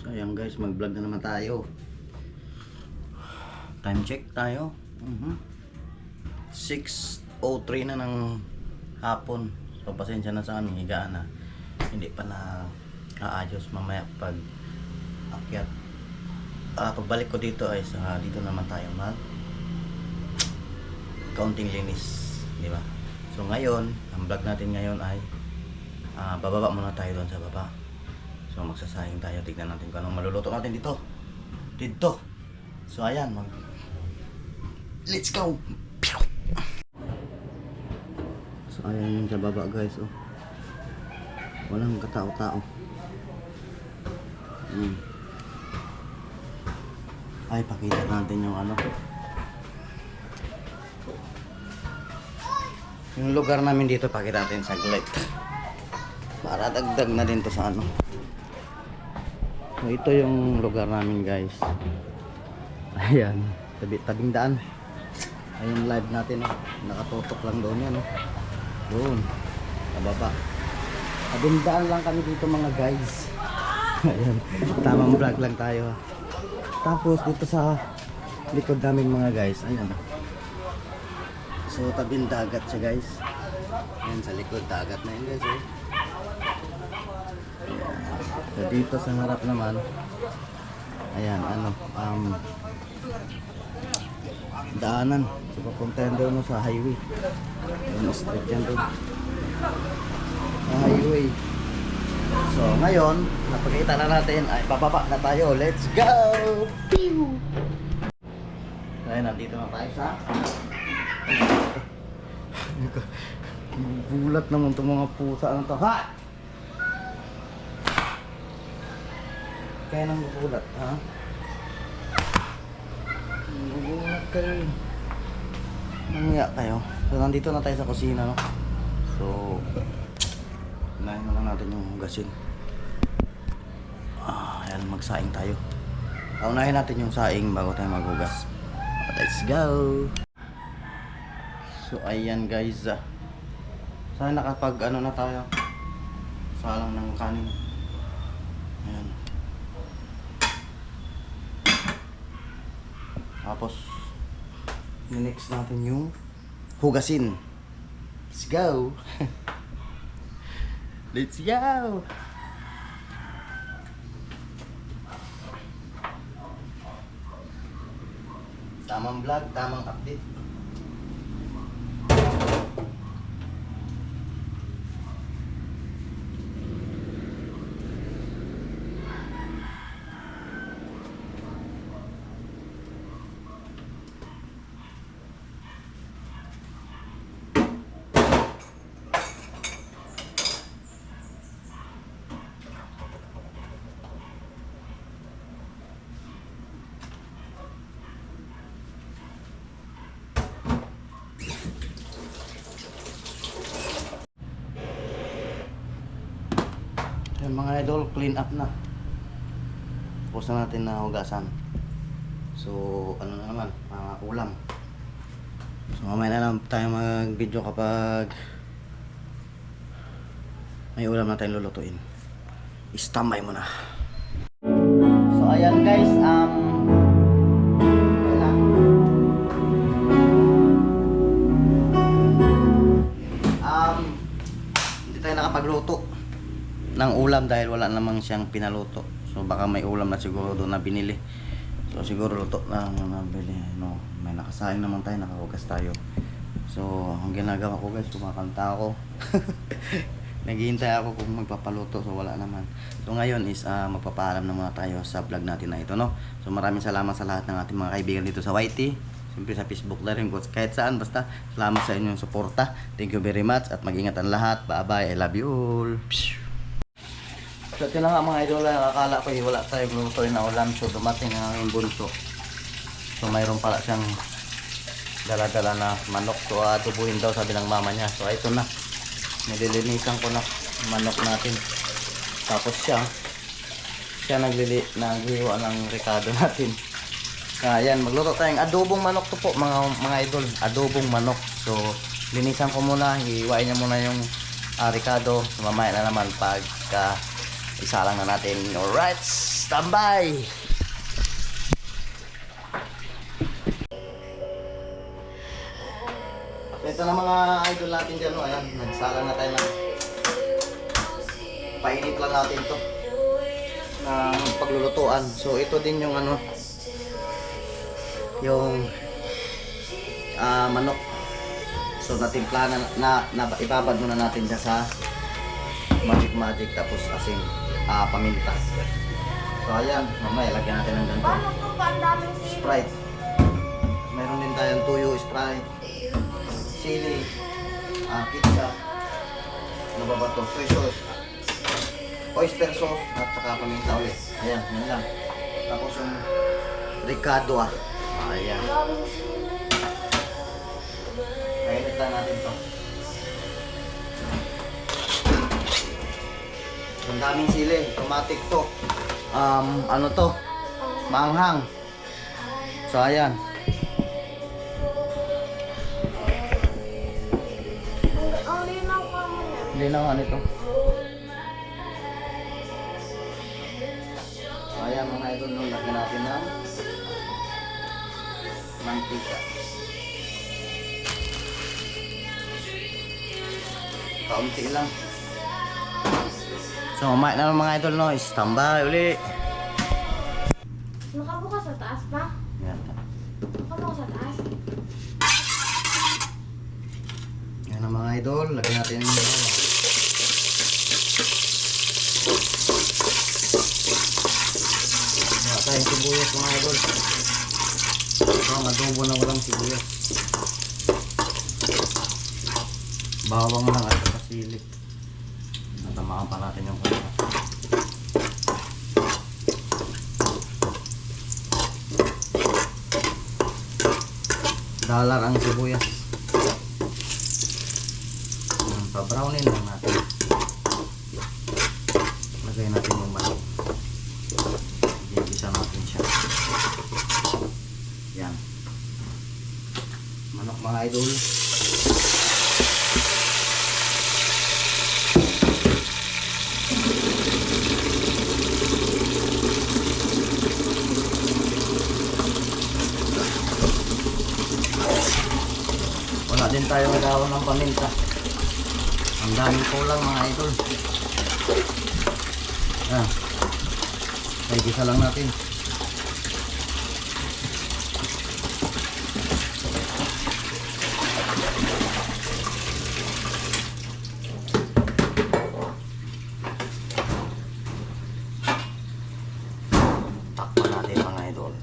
So ayan guys, mag vlog na naman tayo. Time check tayo. 6:03 na ng hapon. So pasensya na sa amin, higaan na. Hindi pa na aayos mamaya pag akyat. Pagbalik ko dito ay dito naman tayo mag kaunting linis, di ba? So ngayon, ang vlog natin ngayon ay bababa muna tayo doon sa baba. So magsasayang tayo, tignan natin kung anong maluluto natin dito. So ayan, let's go. So ayan yung sa baba guys, oh. Walang katao-tao. Ay, pakita natin yung ano. Yung lugar namin dito, pakita natin saglit. Para dagdag na din to sa ano. So ito yung lugar namin guys. Ayan, tabing daan. Ayun live natin, oh. Nakatutok lang doon yan, oh. Doon, sa baba. Tabing daan lang kami dito mga guys. Ayan, tamang vlog lang tayo. Tapos dito sa likod namin mga guys, ayan. So tabing dagat siya guys. Ayan sa likod, dagat na yun guys, eh. Ayan. So dito sa harap naman, ayan, ano, daanan. So papuntahan doon sa highway. Ayan, street yan doon. Sa highway. So ngayon, napakita na natin ay bababa na tayo. Let's go! Pew! Ayan, nandito na tayo sa gulat naman itong mga pusa na to. Ha! Kaya nang gugulat, ha? Gugulat kayo. Nangiyak tayo. So nandito na tayo sa kusina, no? So unahin na lang natin yung hugasin. Ayan, magsaing tayo. Unahin natin yung saing bago tayo maghugas. Let's go! So ayan guys, sana nakapag ano na tayo, salang ng kanin. Ayan. Tapos next natin yung hugasin. Let's go! Let's go! Tamang vlog, tamang update. Yan mga idol, clean up na. Tapos na natin na hugasan. So ano na naman, mga ulam. So mamaya na lang tayo mag video kapag may ulam na tayong lulutuin. Istambay mo na. So ayan guys, hindi tayo nakapagluto ng ulam dahil wala namang siyang pinaluto. So baka may ulam na siguro doon na binili. So siguro luto na nabili. No, may nakasayang naman tayo, nakahugas tayo. So ang ginagawa ko guys, kumakanta ako. Naghihintay ako kung magpapaluto, so wala naman. So ngayon is magpapaalam na muna tayo sa vlog natin na ito, no. So maraming salamat sa lahat ng ating mga kaibigan dito sa YT. Siyempre sa Facebook na rin, kahit saan, basta salamat sa inyong suporta. Thank you very much at mag-ingat ang lahat. Bye bye, I love you all. So ito na nga mga idol, akala ko wala tayong lutuin na ulam. So dumating ang aming bunso. So mayroon pala siyang dala-dala na manok. So tubuhin daw sabi ng mama niya. So ito na, nililinisan ko na manok natin. Tapos siya naghiwa ng ricado natin. Ayan, magluto tayong adobong manok to po mga idol. Adobong manok. So linisan ko muna, hiwain niya muna yung ricado. So mamaya na naman pag isa lang na natin. Alright, Standby! Ito na mga idol natin dyan, oh. Ayan, nagsalang na tayo ng painit lang natin to ng paglulutuan. So ito din yung ano, yung manok. So natimpla na ibabad muna natin siya sa magic tapos asin, paminta. So ayan, mamaya lagyan natin ng ganito. Paano to pa? Ang daming sili. Sprite. Meron din tayong tuyo, Sprite, sili, ketchup, ano ba to? Soy sauce, oyster sauce, at saka paminta ulit. Ayan, yan lang. Tapos yung ricado ayan. Ang daming sili. Kainit lang natin to. Ang daming sili, automatic to. Ano to? Maanghang. So ayan. Ang linaw ka mo yan. Hindi na nga nito. So ayan mga idol, no, lagyan natin ng mantika. Kaunti lang. So mamaya na mga idol, no, standby uli. Nakabukas sa taas pa? Yan. Nakabukas sa taas? Yan ang mga idol, lagyan natin yung wala tayong sibuyas mga idol. Ito ang adobo na walang sibuyas. Bawang lang at pasili. Natamaan pa natin yung kuya. Dalar ang sibuyas. Pa-brownin lang natin. Lagay natin yung manok. Gigisa natin siya. Yan. Manok mga idol. Wala din tayo nagawa ng paminta. Ang daming kulang mga idol. Ayan. Ay, gisa lang natin. Takpan natin mga idol.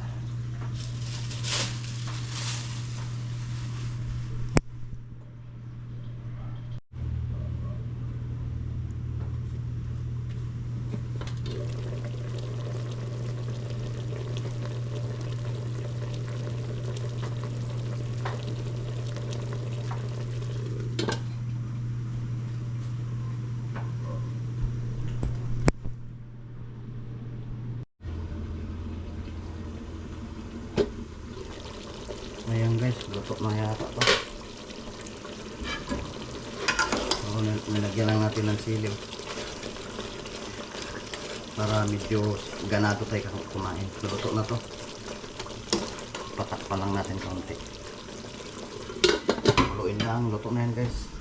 Ayan guys, luto na yata to. So, nilagyan lang natin ng sili para medyo ganado tayo kumain. Luto na to. Patakpan lang natin kaunti. Kuluin lang, luto na yan guys.